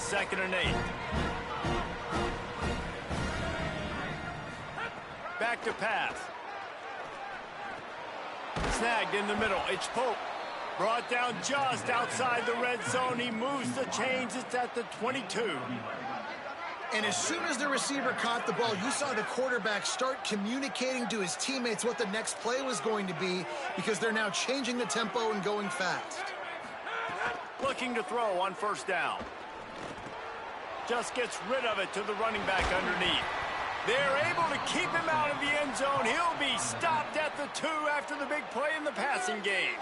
Speaker 1: 2nd and 8. Back to pass. Snagged in the middle. It's Pope. Brought down just outside the red zone. He moves the chains. It's at the 22.
Speaker 2: And as soon as the receiver caught the ball, you saw the quarterback start communicating to his teammates what the next play was going to be, because they're now changing the tempo and going fast.
Speaker 1: Looking to throw on 1st down. Just gets rid of it to the running back underneath. They're able to keep him out of the end zone. He'll be stopped at the 2 after the big play in the passing game.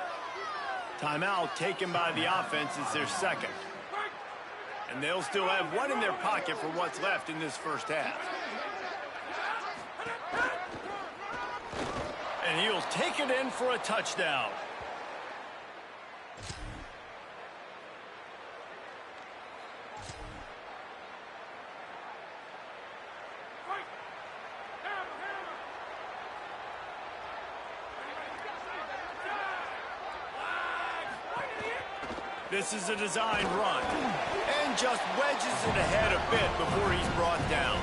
Speaker 1: Timeout taken by the offense. It's their 2nd. And they'll still have 1 in their pocket for what's left in this 1st half. And he'll take it in for a touchdown. This is a designed run. And just wedges it ahead a bit before he's brought down.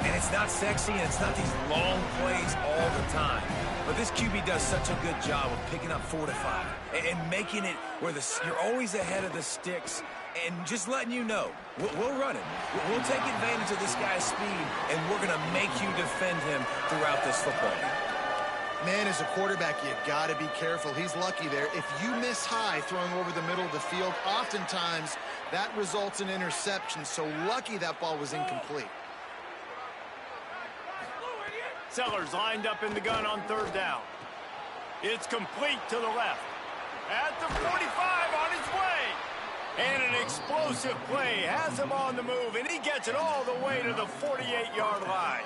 Speaker 5: And it's not sexy, and it's not these long plays all the time. But this QB does such a good job of picking up 4 to 5 and making it where you're always ahead of the sticks and just letting you know, we'll run it. We'll take advantage of this guy's speed, and we're going to make you defend him throughout this football game.
Speaker 2: Man, as a quarterback, you got to be careful. He's lucky there. If you miss high throwing over the middle of the field, oftentimes that results in interception. So lucky that ball was incomplete.
Speaker 1: Sellers lined up in the gun on 3rd down. It's complete to the left. At the 45 on his way. And an explosive play has him on the move, and he gets it all the way to the 48-yard line.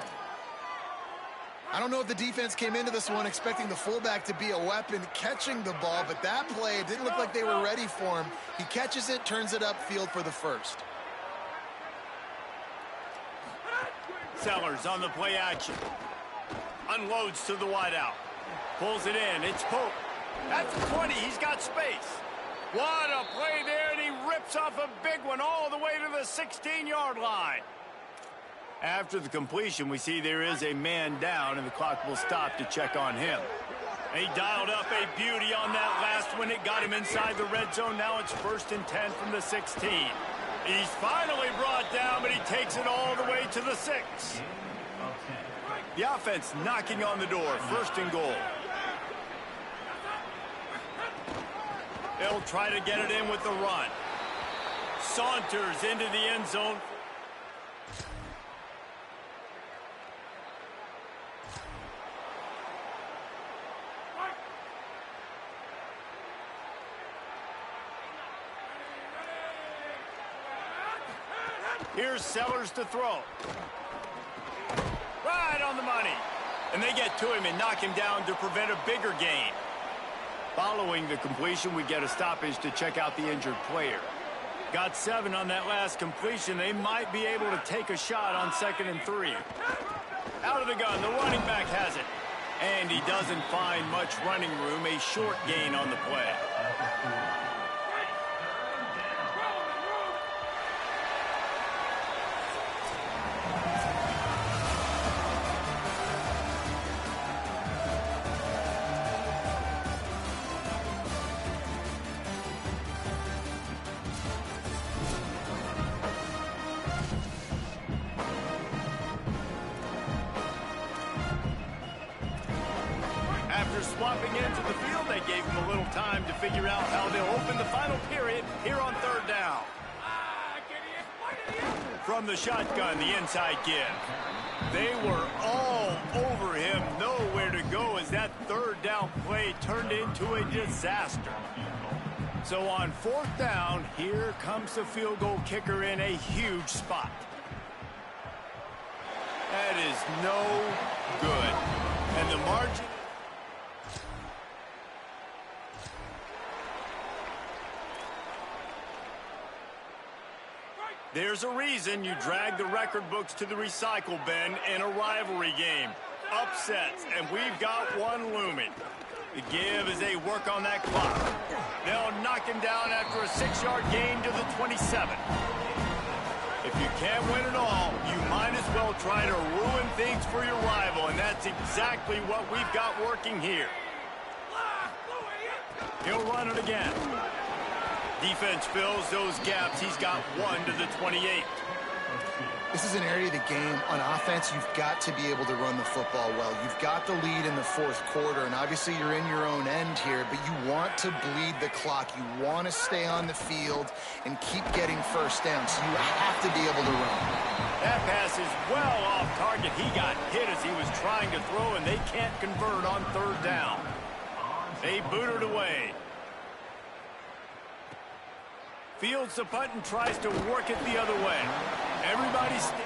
Speaker 2: I don't know if the defense came into this one expecting the fullback to be a weapon catching the ball, but that play, it didn't look like they were ready for him. He catches it, turns it upfield for the 1st.
Speaker 1: Sellers on the play action. Unloads to the wideout. Pulls it in. It's Pope. At the 20, he's got space. What a play there, and he rips off a big one all the way to the 16-yard line. After the completion, we see there is a man down, and the clock will stop to check on him. He dialed up a beauty on that last one. It got him inside the red zone. Now it's 1st and 10 from the 16. He's finally brought down, but he takes it all the way to the 6. The offense knocking on the door. 1st and goal. They'll try to get it in with the run. Saunters into the end zone. Here's Sellers to throw. Right on the money. And they get to him and knock him down to prevent a bigger gain. Following the completion, we get a stoppage to check out the injured player. Got 7 on that last completion. They might be able to take a shot on 2nd and 3. Out of the gun, the running back has it. And he doesn't find much running room. A short gain on the play. Swapping into the field, they gave him a little time to figure out how they'll open the final period here on 3rd down. From the shotgun, the inside give. They were all over him, nowhere to go as that 3rd down play turned into a disaster. So on 4th down, here comes the field goal kicker in a huge spot. That is no good. And the margin... There's a reason you drag the record books to the recycle bin in a rivalry game. Upsets, and we've got one looming. The give as they work on that clock. They'll knock him down after a 6-yard gain to the 27. If you can't win it all, you might as well try to ruin things for your rival, and that's exactly what we've got working here. He'll run it again. Defense fills those gaps. He's got 1 to the 28.
Speaker 2: This is an area of the game on offense you've got to be able to run the football well. You've got the lead in the fourth quarter, and obviously you're in your own end here, but you want to bleed the clock. You want to stay on the field and keep getting first down, so you have to be able to run.
Speaker 1: That pass is well off target. He got hit as he was trying to throw, and they can't convert on third down. They boot it away. Fields the punt and tries to work it the other way. Everybody stay.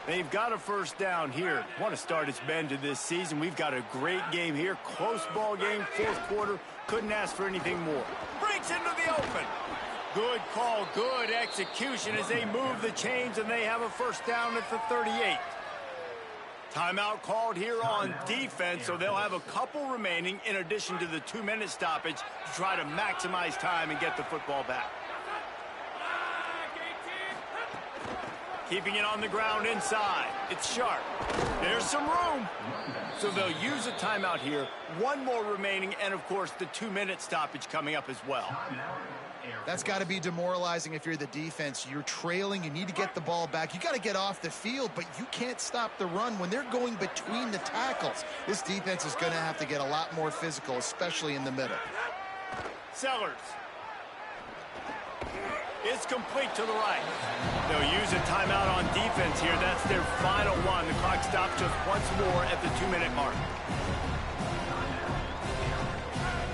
Speaker 1: They've got a first down here. Want to start its bend to this season. We've got a great game here. Close ball game, fourth quarter. Couldn't ask for anything more. Breaks into the open. Good call, good execution as they move the chains, and they have a first down at the 38. Timeout called here on defense, so they'll have a couple remaining in addition to the 2-minute stoppage to try to maximize time and get the football back. Keeping it on the ground inside. It's sharp. There's some room. So they'll use a timeout here. 1 more remaining, and of course the 2-minute stoppage coming up as well.
Speaker 2: That's got to be demoralizing if you're the defense. You're trailing. You need to get the ball back. You got to get off the field, but you can't stop the run when they're going between the tackles. This defense is going to have to get a lot more physical, especially in the middle.
Speaker 1: Sellers. It's complete to the right. They'll use a timeout on defense here. That's their final one. The clock stops just once more at the 2-minute mark.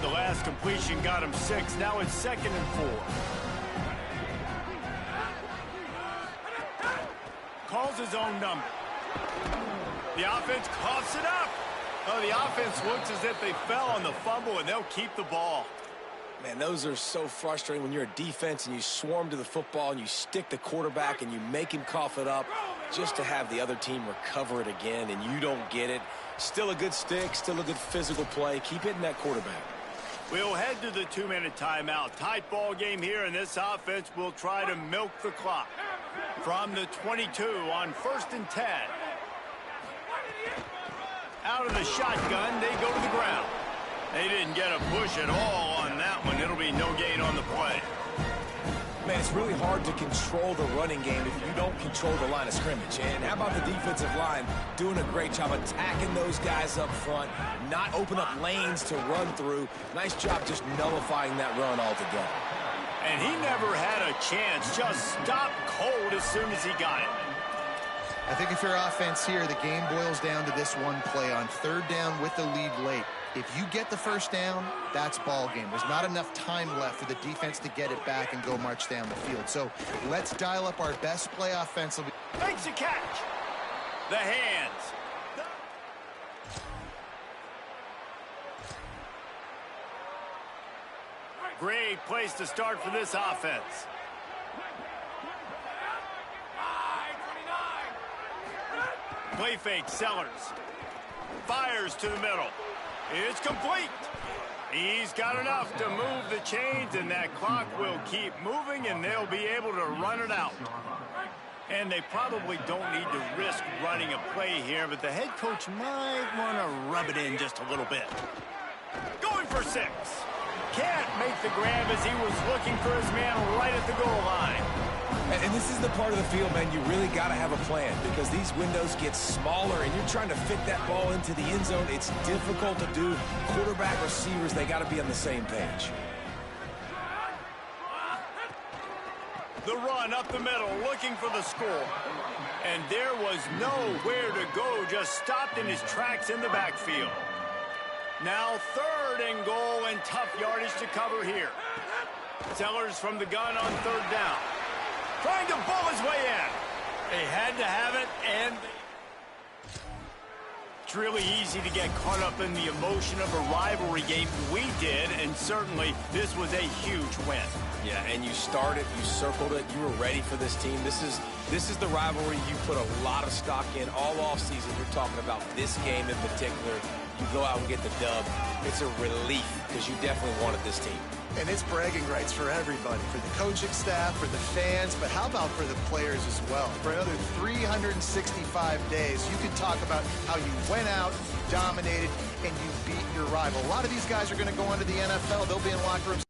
Speaker 1: The last completion got him 6. Now it's 2nd and 4. Calls his own number. The offense coughs it up. Oh, the offense looks as if they fell on the fumble, and they'll keep the ball.
Speaker 3: Man, those are so frustrating when you're a defense and you swarm to the football and you stick the quarterback and you make him cough it up just to have the other team recover it again, and you don't get it. Still a good stick, still a good physical play. Keep hitting that quarterback.
Speaker 1: We'll head to the 2-minute timeout. Tight ball game here, and this offense will try to milk the clock. From the 22 on 1st and 10. Out of the shotgun, they go to the ground. They didn't get a push at all on that one. It'll be no gain on the play.
Speaker 5: Man, it's really hard to control the running game if you don't control the line of scrimmage. And how about the defensive line doing a great job attacking those guys up front, not open up lanes to run through. Nice job just nullifying that run altogether.
Speaker 1: And he never had a chance. Just stopped cold as soon as he got it.
Speaker 2: I think if you're offense here, the game boils down to this one play on 3rd down with the lead late. If you get the first down, that's ball game. There's not enough time left for the defense to get it back and go march down the field. So let's dial up our best play offensively.
Speaker 1: Makes a catch. The hands. Great place to start for this offense. Play fake, Sellers. Fires to the middle. It's complete. He's got enough to move the chains, and that clock will keep moving, and they'll be able to run it out. And they probably don't need to risk running a play here, but the head coach might want to rub it in just a little bit. Going for 6. Can't make the grab as he was looking for his man right at the goal line.
Speaker 5: And this is the part of the field, man, you really got to have a plan because these windows get smaller and you're trying to fit that ball into the end zone. It's difficult to do. Quarterback, receivers, they got to be on the same page.
Speaker 1: The run up the middle, looking for the score. And there was nowhere to go, just stopped in his tracks in the backfield. Now 3rd and goal and tough yardage to cover here. Sellers from the gun on 3rd down. Trying to bull his way in. They had to have it, and It's really easy to get caught up in the emotion of a rivalry game. We did, and certainly this was a huge win.
Speaker 3: Yeah, and you started, you circled it, you were ready for this team. This is the rivalry you put a lot of stock in all offseason. You're talking about this game in particular. You go out and get the dub. It's a relief because you definitely wanted this team.
Speaker 2: And it's bragging rights for everybody, for the coaching staff, for the fans, but how about for the players as well? For another 365 days, you can talk about how you went out, you dominated, and you beat your rival. A lot of these guys are going to go into the NFL. They'll be in locker rooms.